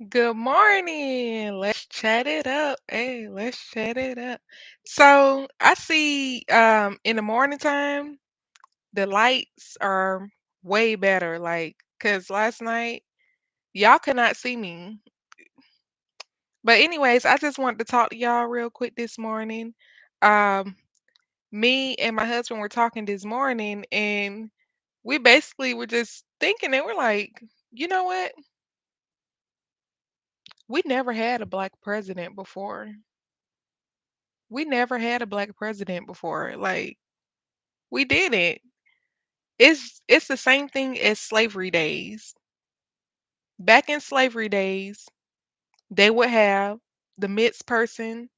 Good morning. Let's chat it up. Hey, let's chat it up. So I see in the morning time the lights are way better. Like, cause last night y'all could not see me. But anyways, I just wanted to talk to y'all real quick this morning. Um, Me and my husband were talking this morning and we basically were just thinking and we're like, you know what? We never had a black president before. We never had a black president before. Like we didn't. It's the same thing as slavery days. Back in slavery days, they would have the mixed person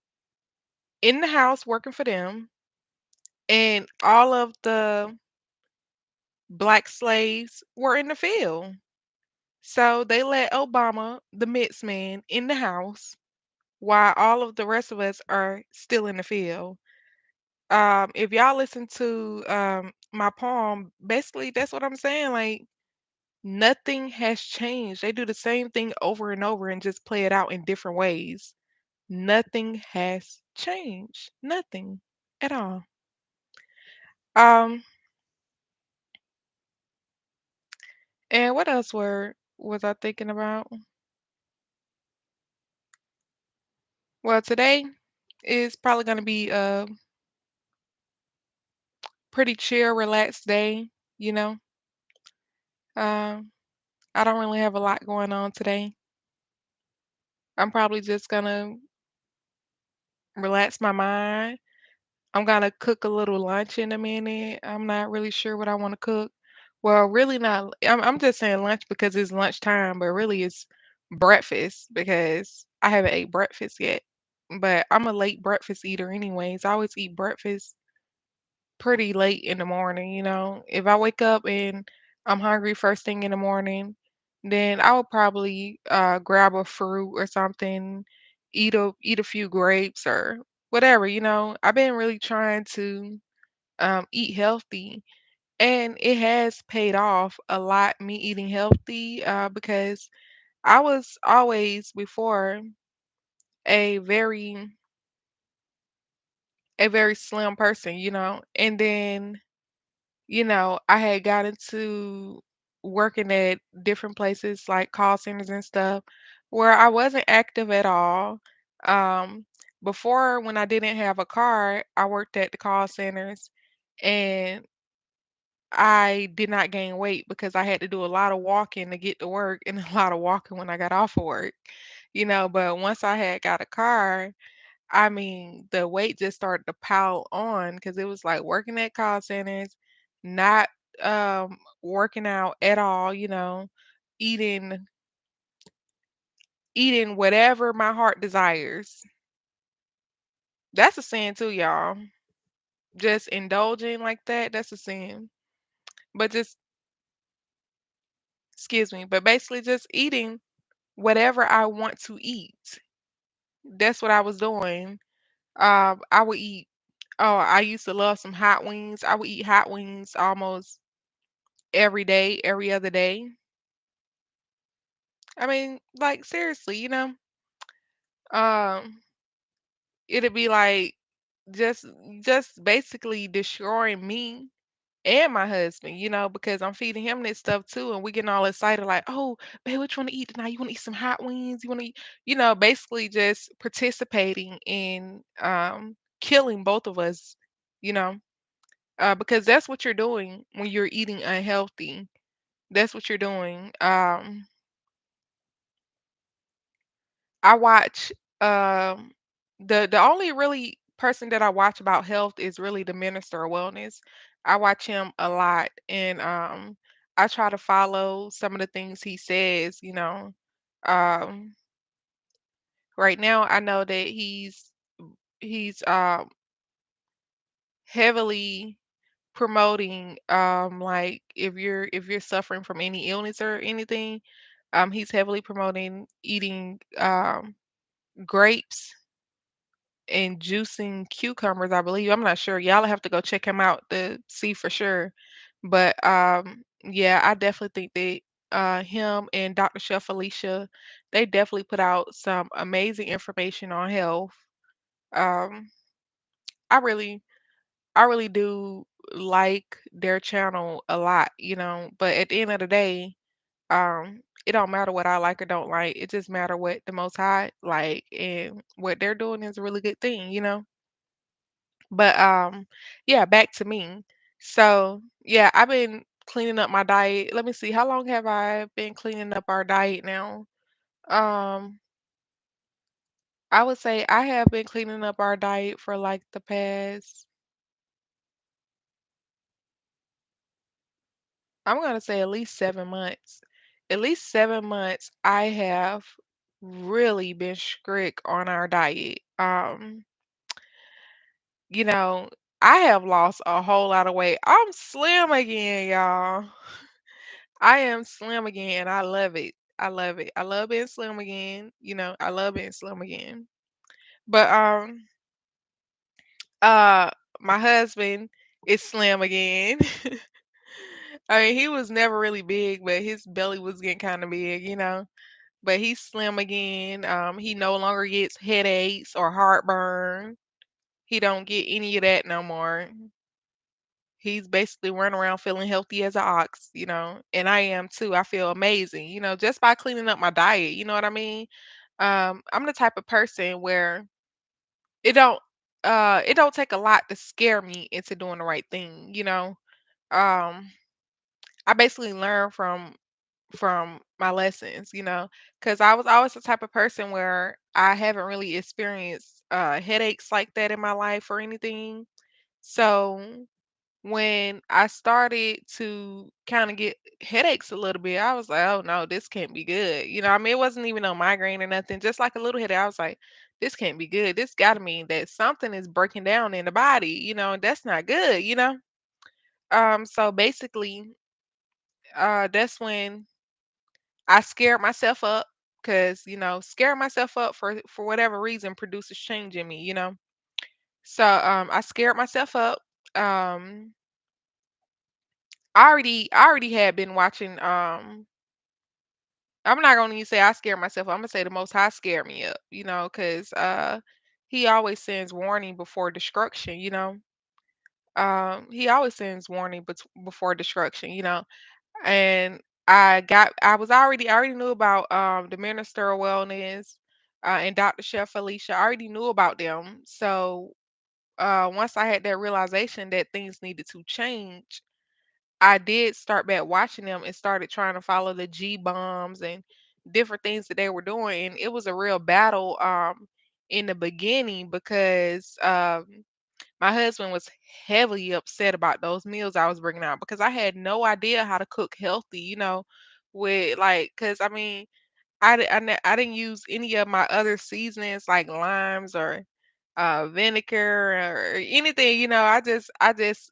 in the house working for them, and all of the black slaves were in the field. So they let Obama, the mixed man, in the house while all of the rest of us are still in the field. If y'all listen to my poem, basically that's what I'm saying. Like nothing has changed. They do the same thing over and over and just play it out in different ways. Nothing has changed. Nothing at all. Um, and what else was I thinking about? Well, today is probably gonna be a pretty chill, relaxed day, you know. Um, I don't really have a lot going on today. I'm probably just gonna relax my mind. I'm gonna cook a little lunch in a minute. I'm not really sure what I want to cook. Well, really not. I'm just saying lunch because it's lunchtime, but really it's breakfast because I haven't ate breakfast yet. But I'm a late breakfast eater anyways. I always eat breakfast pretty late in the morning, you know. If I wake up and I'm hungry first thing in the morning, then I would probably grab a fruit or something, eat a few grapes or whatever, you know. I've been really trying to eat healthy, and it has paid off a lot me eating healthy because I was always before a very a very slim person, you know, and then I had got into working at different places like call centers and stuff where I wasn't active at all. Um, Before, when I didn't have a car, I worked at the call centers and I did not gain weight because I had to do a lot of walking to get to work and a lot of walking when I got off of work, But once I had got a car, I mean, the weight just started to pile on because it was like working at call centers, not working out at all, eating eating whatever my heart desires. That's a sin too, y'all. Just indulging like that, that's a sin. But just excuse me, but basically just eating whatever I want to eat. That's what I was doing. I would eat I used to love some hot wings. I would eat hot wings almost every day, every other day. I mean, like seriously, um, it'd be like just just basically destroying me and my husband, because I'm feeding him this stuff too, and we getting all excited, like, oh, babe, what you want to eat tonight? You want to eat some hot wings? You want to eat, basically just participating in killing both of us, you know, because that's what you're doing when you're eating unhealthy. That's what you're doing. I watch the only really person that I watch about health is really the minister of wellness. I watch him a lot and I try to follow some of the things he says. Um right now I know that he's heavily promoting like if you're suffering from any illness or anything, he's heavily promoting eating grapes and juicing cucumbers, I believe. I'm not sure. Y'all have to go check him out to see for sure. But yeah, I definitely think that. him and Dr. Chef Alicia, they definitely put out some amazing information on health. Um, I really I really do like their channel a lot, but at the end of the day, it don't matter what I like or don't like. It just matter what the most high like, and what they're doing is a really good thing. But yeah, back to me. So yeah, I've been cleaning up my diet. Let me see, how long have I been cleaning up our diet now? Um, I would say I have been cleaning up our diet for like the past, I'm gonna say at least 7 months. At least 7 months I have really been strict on our diet. You know, I have lost a whole lot of weight. I'm slim again, y'all. I am slim again. I love it. I love it. I love being slim again. I love being slim again. But uh my husband is slim again. I mean, he was never really big, but his belly was getting kind of big. But he's slim again. He no longer gets headaches or heartburn. He don't get any of that no more. He's basically running around feeling healthy as an ox. And I am too. I feel amazing, just by cleaning up my diet. You know what I mean? I'm the type of person where it don't it don't take a lot to scare me into doing the right thing. Um, I basically learn from my lessons, because I was always the type of person where I haven't really experienced headaches like that in my life or anything. So when I started to kind of get headaches a little bit, I was like, oh no, this can't be good. I mean, it wasn't even a migraine or nothing, just like a little headache. I was like, this can't be good. This got to mean that something is breaking down in the body, and that's not good. So basically, that's when I scared myself up because, scaring myself up for whatever reason produces change in me. So I scared myself up. Um, I already had been watching. I'm not gonna even say I scared myself. I'm gonna say the Most High scared me up, because He always sends warning before destruction. He always sends warning before destruction. And I already knew about the Minister of Wellness and Dr. Chef Felicia. I already knew about them. So once I had that realization that things needed to change, I did start back watching them and started trying to follow the G bombs and different things that they were doing. And it was a real battle in the beginning because my husband was heavily upset about those meals I was bringing out because I had no idea how to cook healthy, with like, because I mean, I didn't use any of my other seasonings like limes or vinegar or anything. I just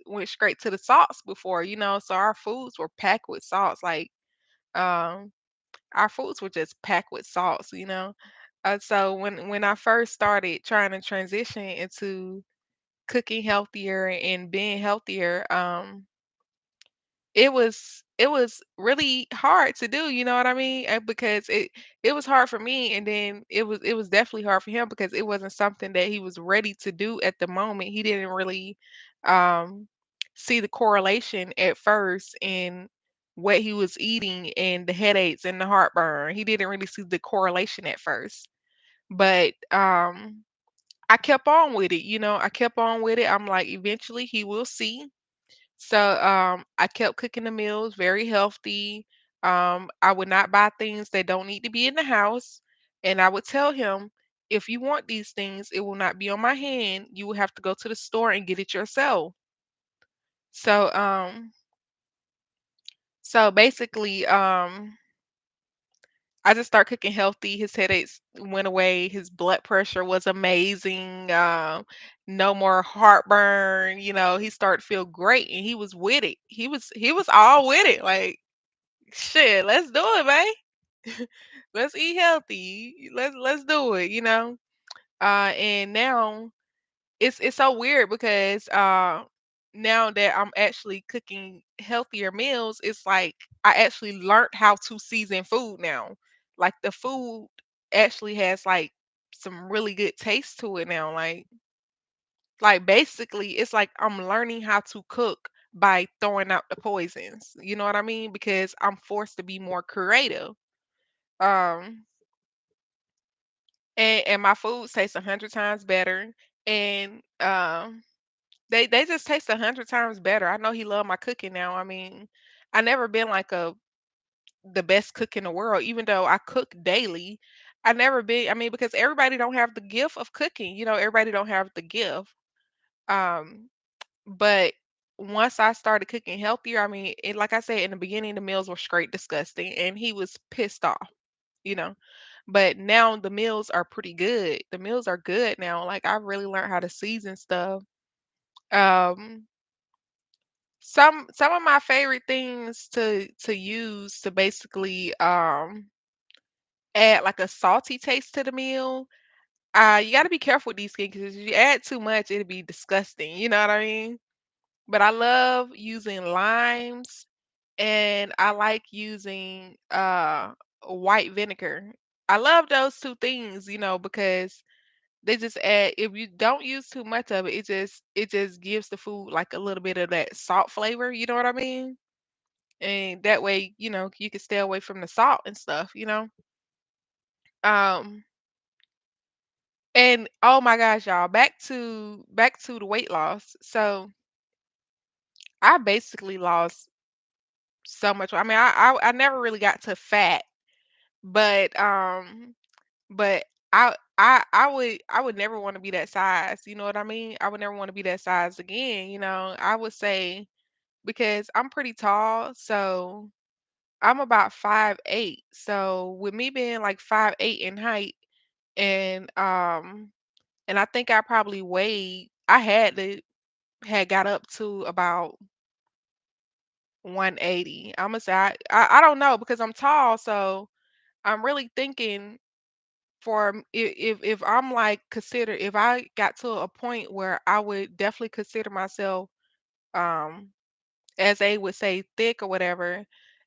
went straight to the salts before. So our foods were packed with salts. Like um, our foods were just packed with salts. So when I first started trying to transition into cooking healthier and being healthier, it was really hard to do, you know what I mean? Because it was hard for me, and then it was definitely hard for him because it wasn't something that he was ready to do at the moment. He didn't really um see the correlation at first in what he was eating and the headaches and the heartburn. He didn't really see the correlation at first. But I kept on with it. I kept on with it. I'm like, eventually he will see. So I kept cooking the meals very healthy. I would not buy things that don't need to be in the house. And I would tell him, if you want these things, it will not be on my hand. You will have to go to the store and get it yourself. So basically, I just started cooking healthy. His headaches went away. His blood pressure was amazing. No more heartburn. He started to feel great, and he was with it. He was all with it. Like, shit, let's do it, man. Let's eat healthy. Let's do it. And now it's so weird because now that I'm actually cooking healthier meals, it's like I actually learned how to season food now. Like the food actually has like some really good taste to it now. Like basically it's like I'm learning how to cook by throwing out the poisons. You know what I mean? Because I'm forced to be more creative. Um and my food tastes 100 times better. And they just taste 100 times better. I know he loved my cooking now. I mean, I never been like the best cook in the world, even though I cook daily. I never been. I mean, because everybody don't have the gift of cooking. Everybody don't have the gift. Um, but once I started cooking healthier, I mean, like I said in the beginning, the meals were straight disgusting, and he was pissed off. You know, but now the meals are pretty good. The meals are good now. Like I really learned how to season stuff. Um, some of my favorite things to use to basically add like a salty taste to the meal. You got to be careful with these things because if you add too much, it'll be disgusting. You know what I mean? But I love using limes, and I like using white vinegar. I love those two things, because they just add. If you don't use too much of it, it just gives the food like a little bit of that salt flavor. You know what I mean? And that way, you can stay away from the salt and stuff. Um, and oh my gosh, y'all, back to the weight loss. So I basically lost so much. I mean, I never really got to fat, but but I would never want to be that size. You know what I mean? I would never want to be that size again. I would say because I'm pretty tall, so I'm about 5'8". So with me being like 5'8" in height, and I think I had got up to about 180. I'm gonna say I don't know because I'm tall, so I'm really thinking if I'm like consider if I got to a point where I would definitely consider myself um as they would say thick or whatever.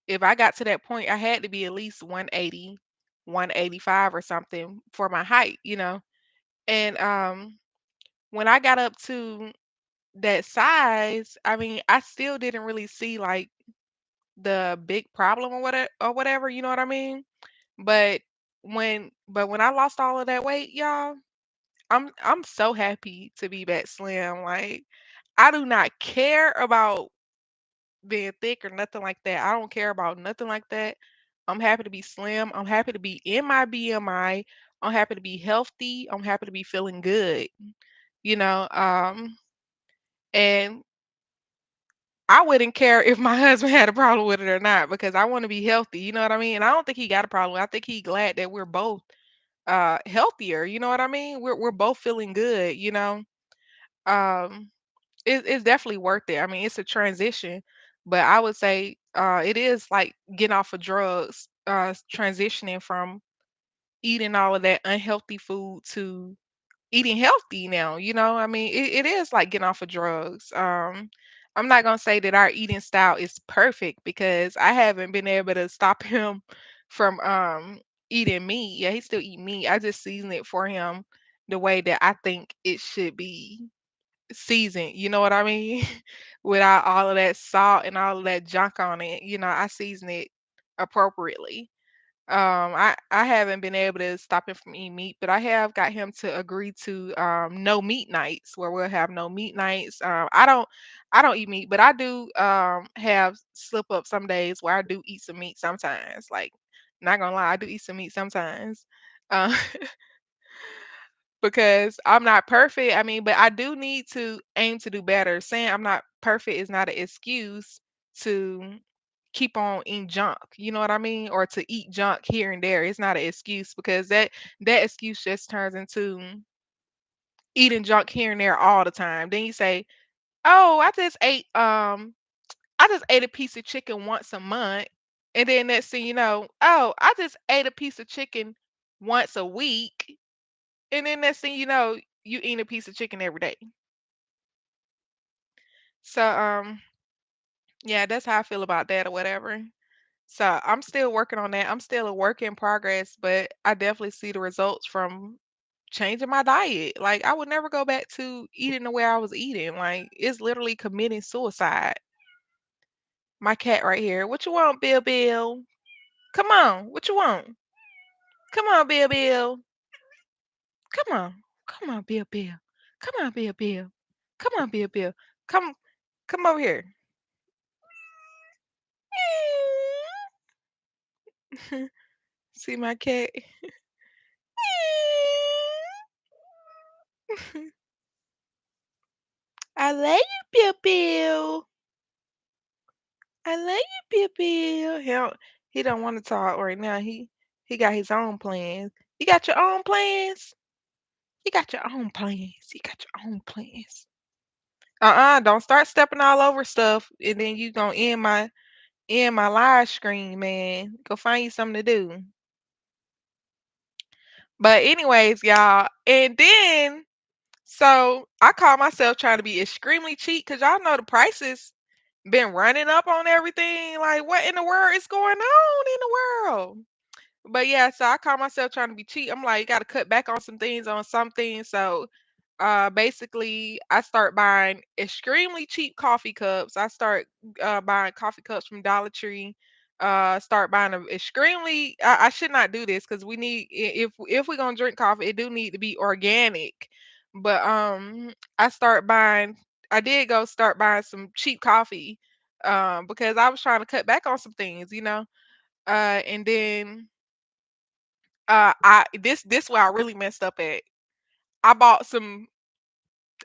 If I got to that point, I had to be at least 180, 185 or something for my height. And when I got up to that size, I mean, I still didn't really see like the big problem or whatever, you know what I mean? But when I lost all of that weight, y'all, I'm so happy to be back slim. Like I do not care about being thick or nothing like that. I don't care about nothing like that. I'm happy to be slim. I'm happy to be in my BMI. I'm happy to be healthy. I'm happy to be feeling good. You know, and I wouldn't care if my husband had a problem with it or not because I want to be healthy. You know what I mean? And I don't think he got a problem. I think he glad that we're both healthier. You know what I mean? We're both feeling good. Um it's definitely worth it. I mean, it's a transition, but I would say it is like getting off of drugs, transitioning from eating all of that unhealthy food to eating healthy now. I mean, it is like getting off of drugs. I'm not gonna say that our eating style is perfect because I haven't been able to stop him from eating meat. Yeah, he still eat meat. I just season it for him the way that I think it should be seasoned, you know what I mean? Without all of that salt and all of that junk on it, I season it appropriately. I haven't been able to stop him from eating meat, but I have got him to agree to no meat nights where we'll have no meat nights. I don't eat meat, but I do have slip up some days where I do eat some meat sometimes. Like not gonna lie, I do eat some meat sometimes. Uh, because I'm not perfect. I mean, but I do need to aim to do better. Saying I'm not perfect is not an excuse to keep on eating junk. You know what I mean? Or to eat junk here and there. It's not an excuse because that excuse just turns into eating junk here and there all the time. Then you say, "Oh, I just ate a piece of chicken once a month." And then next thing you know, "Oh, I just ate a piece of chicken once a week." And then next thing you know, you eat a piece of chicken every day. So, yeah, that's how I feel about that or whatever. So I'm still working on that. I'm still a work in progress, but I definitely see the results from changing my diet. Like I would never go back to eating the way I was eating. Like it's literally committing suicide. My cat right here. What you want, Bill Bill? Come on. What you want? Come on, Bill Bill. Come on. Come on, Bill Bill. Come on, Bill Bill. Come on, Bill Bill. Come come over here. See my cat? I love you, Bill Bill. I love you, Bill Bill. He don't want to talk right now. He got his own plans. You got your own plans? You got your own plans. You got your own plans. Don't start stepping all over stuff and then you gonna end my live stream, man. Go find you something to do. But anyways, y'all, and then so I call myself trying to be extremely cheap because y'all know the prices been running up on everything. Like, what in the world is going on in the world? But yeah, so I call myself trying to be cheap. I'm like, gotta cut back on some things on some things. So basically I start buying extremely cheap coffee cups. I start buying coffee cups from Dollar Tree. Start buying them extremely I should not do this because we need if we're gonna drink coffee, it do need to be organic. But I did go start buying some cheap coffee because I was trying to cut back on some things. And then I this where I really messed up at. I bought some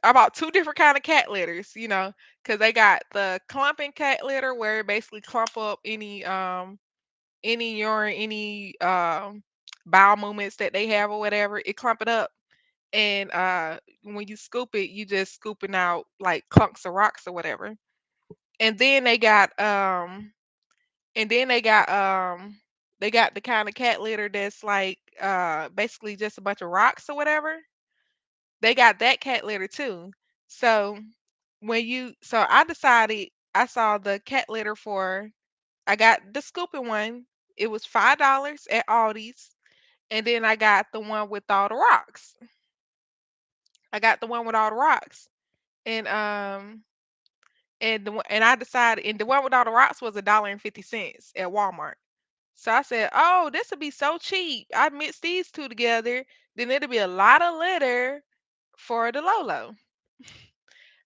I bought two different kind of cat litters, because they got the clumping cat litter where it basically clump up any urine, any bowel movements that they have or whatever. It clump it up, and when you scoop it, you just scooping out like clumps of rocks or whatever. And then they got and then they got the kind of cat litter that's like basically just a bunch of rocks or whatever. They got that cat litter too. So so I decided I saw the cat litter for I got the scooping one. It was $5 at Aldi's. And then I got the one with all the rocks. I got the one with all the rocks. And and I decided and the one with all the rocks was $1.50 at Walmart. So I said, "Oh, this would be so cheap. I mix these two together, then it'll be a lot of litter for the Lolo."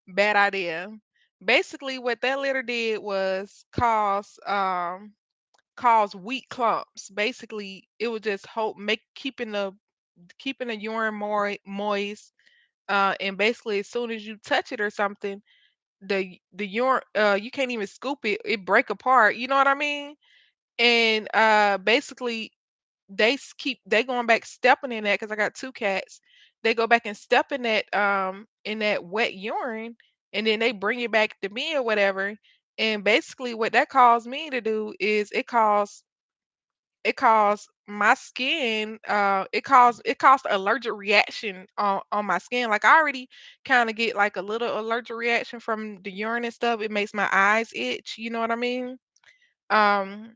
Bad idea. Basically, what that litter did was cause weak clumps. Basically, it would just hope make keeping the urine more moist. And basically, as soon as you touch it or something, the urine you can't even scoop it. It break apart. You know what I mean? And basically they going back stepping in that because I got two cats. They go back and step in that wet urine, and then they bring it back to me or whatever. And basically, what that caused me to do is it caused my skin. It caused allergic reaction on my skin. Like I already kind of get like a little allergic reaction from the urine and stuff. It makes my eyes itch. You know what I mean? Um,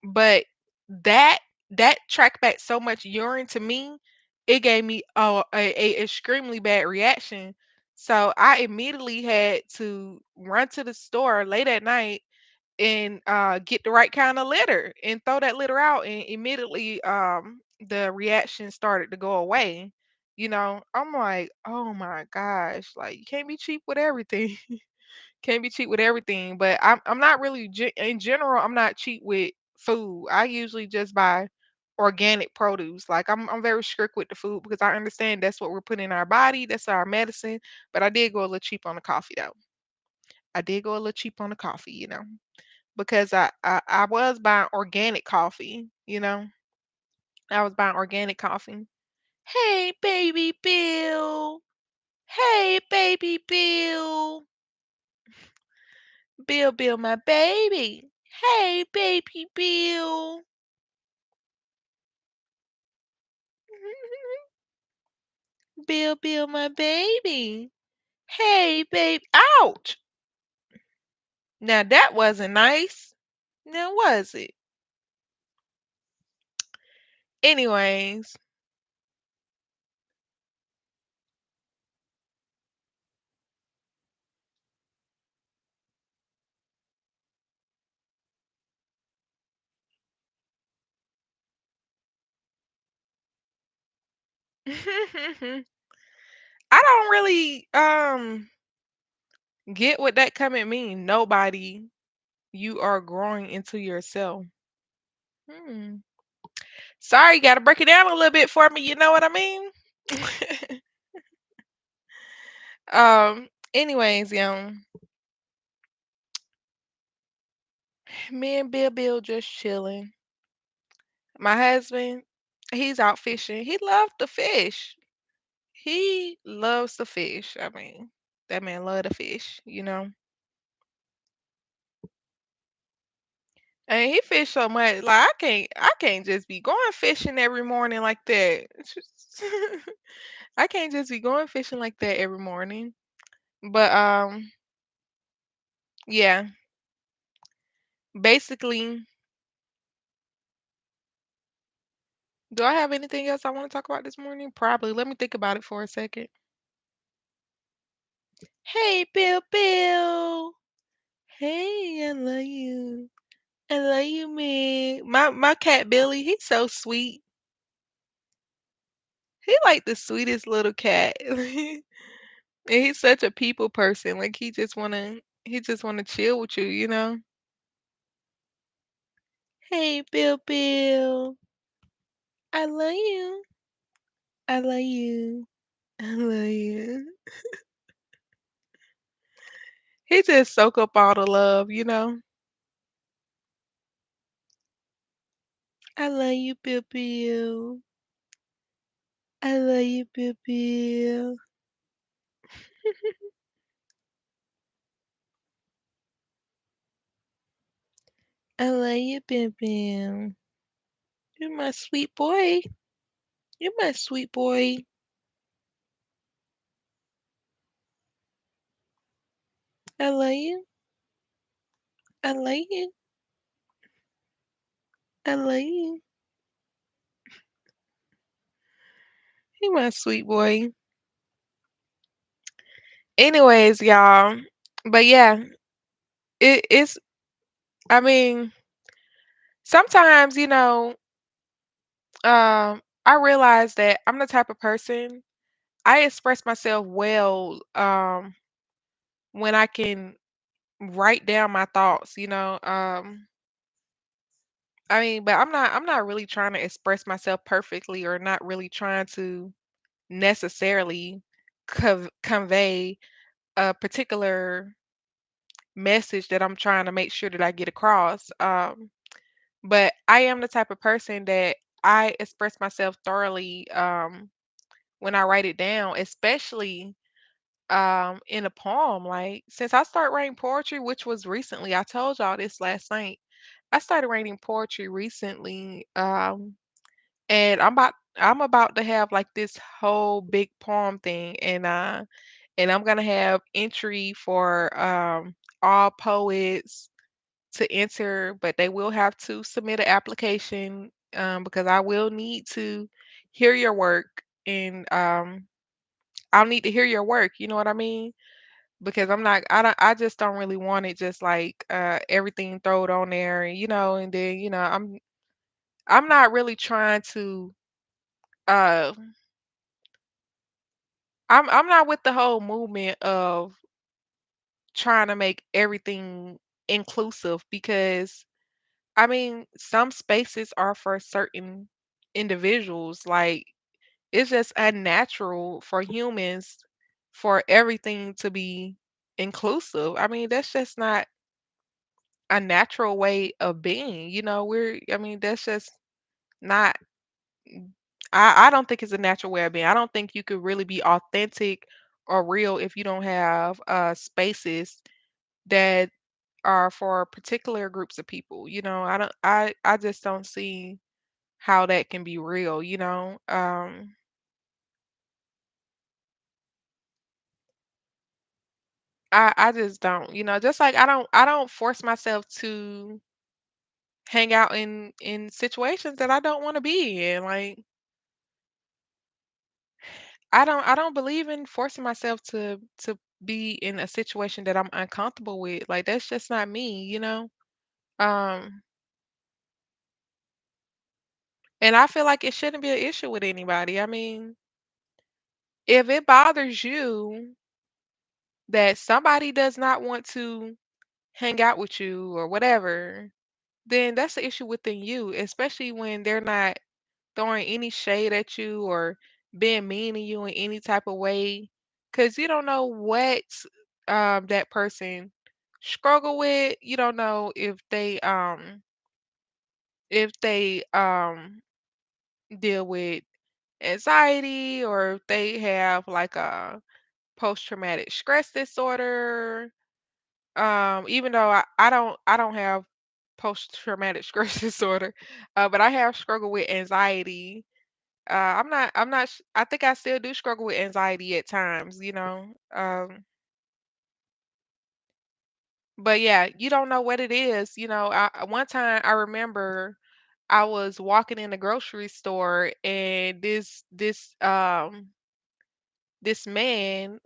but that that tracked back so much urine to me, it gave me a extremely bad reaction. So I immediately had to run to the store late at night and get the right kind of litter and throw that litter out, and immediately the reaction started to go away. I'm like, oh my gosh, like you can't be cheap with everything. Can't be cheap with everything, but I'm not really in general. I'm not cheap with food. I usually just buy organic produce. Like I'm very strict with the food because I understand that's what we're putting in our body. That's our medicine. But I did go a little cheap on the coffee though. I did go a little cheap on the coffee, because I was buying organic coffee. I was buying organic coffee. Hey, baby Bill. Hey, baby Bill. Bill, Bill, my baby. Hey, baby Bill. Bill, Bill, my baby. Hey, babe. Ouch. Now that wasn't nice. Now was it? Anyways, I don't really get what that comment mean. Nobody. You are growing into yourself. Hmm. Sorry, you gotta break it down a little bit for me. You know what I mean? Anyways, me and Bill just chilling. My husband, he's out fishing. He loves to fish. He loves to fish. I mean, that man love to fish. And he fish so much. Like I can't just be going fishing every morning like that. I can't just be going fishing like that every morning. But yeah, basically, do I have anything else I want to talk about this morning? Probably. Let me think about it for a second. Hey, Bill. Hey, I love you. I love you, man. My cat Billy, he's so sweet. He like the sweetest little cat. And he's such a people person. Like he just wanna chill with you. Hey, Bill. I love you. I love you. I love you. He just soak up all the love. I love you, Bill. I love you, Bill. I love you, Bill. You're my sweet boy. You're my sweet boy. I love you. I love you. I love you. You're my sweet boy. Anyways, y'all. But yeah, it's. I mean, sometimes I realize that I'm the type of person I express myself well when I can write down my thoughts. I mean, but I'm not really trying to express myself perfectly or not really trying to necessarily convey a particular message that I'm trying to make sure that I get across. But I am the type of person that I express myself thoroughly when I write it down, especially in a poem. Like since I started writing poetry, which was recently, I told y'all this last night. I started writing poetry recently, and I'm about to have like this whole big poem thing, and I'm gonna have entry for all poets to enter, but they will have to submit an application because I will need to hear your work, and I'll need to hear your work. You know what I mean? Because I just don't really want it just like everything thrown on there, and then I'm not really trying to uh I'm not with the whole movement of trying to make everything inclusive because I mean, some spaces are for certain individuals. Like, it's just unnatural for humans for everything to be inclusive. I mean, that's just not a natural way of being. I mean, that's just not, I don't think it's a natural way of being. I don't think you could really be authentic or real if you don't have spaces that are for particular groups of people. I don't, I just don't see how that can be real. I just don't, just like I don't force myself to hang out in situations that I don't want to be in. Like I don't believe in forcing myself to be in a situation that I'm uncomfortable with. Like that's just not me. Um and I feel like it shouldn't be an issue with anybody. I mean, if it bothers you that somebody does not want to hang out with you or whatever, then that's the issue within you, especially when they're not throwing any shade at you or being mean to you in any type of way, because you don't know what that person struggle with. You don't know if they deal with anxiety, or if they have like a post traumatic stress disorder. Even though I don't have post traumatic stress disorder, but I have struggled with anxiety. I think I still do struggle with anxiety at times. But yeah, you don't know what it is. One time I remember I was walking in the grocery store, and this man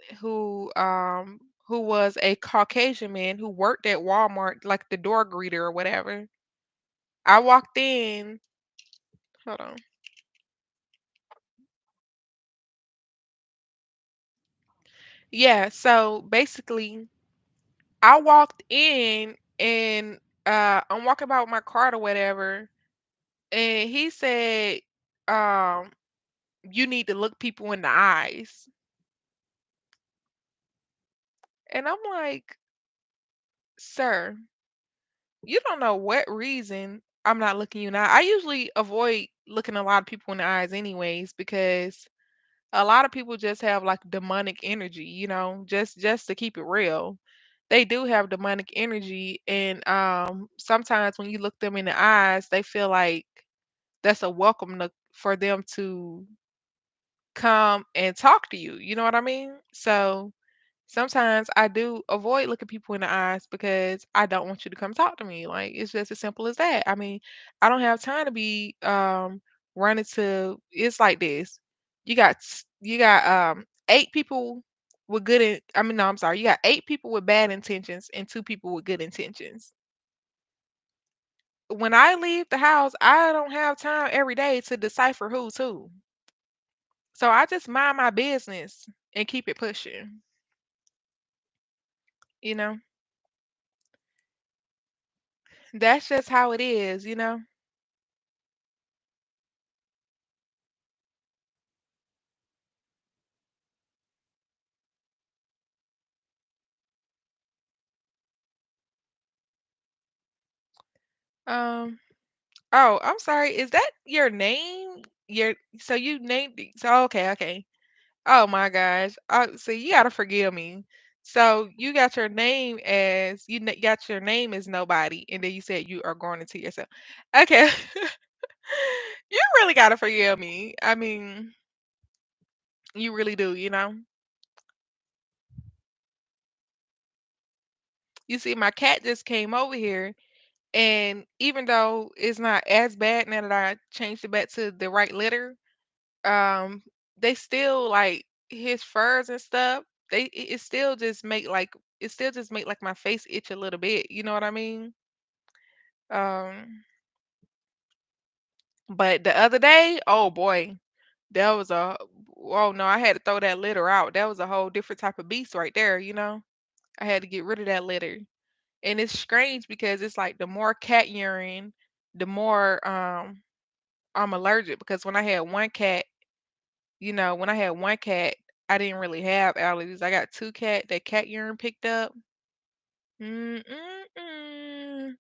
who was a Caucasian man who worked at Walmart, like the door greeter or whatever. I walked in. Hold on. Yeah, so basically I walked in, and I'm walking about with my cart or whatever, and he said, um, you need to look people in the eyes. And I'm like, sir, you don't know what reason I'm not looking you in the eye. I usually avoid looking a lot of people in the eyes anyways, because a lot of people just have like demonic energy, just to keep it real. They do have demonic energy, and sometimes when you look them in the eyes, they feel like that's a welcome for them to come and talk to you. You know what I mean? So sometimes I do avoid looking people in the eyes because I don't want you to come talk to me. Like it's just as simple as that. I mean, I don't have time to be running to. It's like this. You got 8 people with I mean, no, I'm sorry. You got 8 people with bad intentions and 2 people with good intentions. When I leave the house, I don't have time every day to decipher who's who. So I just mind my business and keep it pushing, you know? That's just how it is. Um, oh, I'm sorry. Is that your name? So you named it. So okay, okay. Oh my gosh. So you gotta forgive me. So you got your name as got your name as nobody, and then you said you are going into yourself. Okay. You really gotta forgive me. I mean, you really do. You see, my cat just came over here, and even though it's not as bad now that I changed it back to the right litter, um, they still like his furs and stuff. It still just make like my face itch a little bit. You know what I mean? Um, but the other day, oh boy, that was a oh no, I had to throw that litter out. That was a whole different type of beast right there. I had to get rid of that litter. And it's strange because it's like the more cat urine, the more I'm allergic, because when I had one cat, I didn't really have allergies. I got two that cat urine picked up. Mm-mm-mm.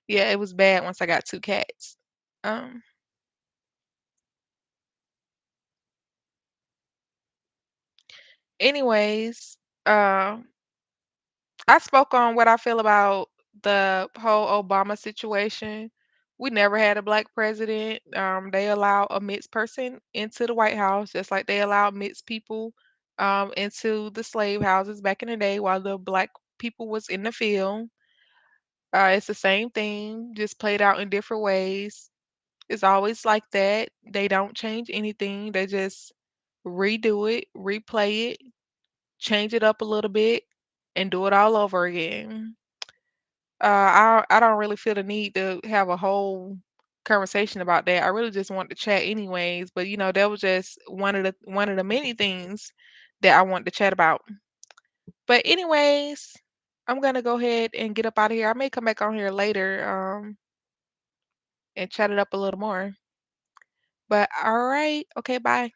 Yeah, it was bad once I got two cats. Um, anyways, uh, I spoke on what I feel about the whole Obama situation. We never had a black president. They allow a mixed person into the White House, just like they allow mixed people into the slave houses back in the day while the black people was in the field. It's the same thing, just played out in different ways. It's always like that. They don't change anything. They just redo it, replay it, change it up a little bit, and do it all over again. I don't really feel the need to have a whole conversation about that. I really just want to chat anyways, but that was just one of the many things that I wanted to chat about. But anyways, I'm gonna go ahead and get up out of here. I may come back on here later, and chat it up a little more. But all right, okay, bye.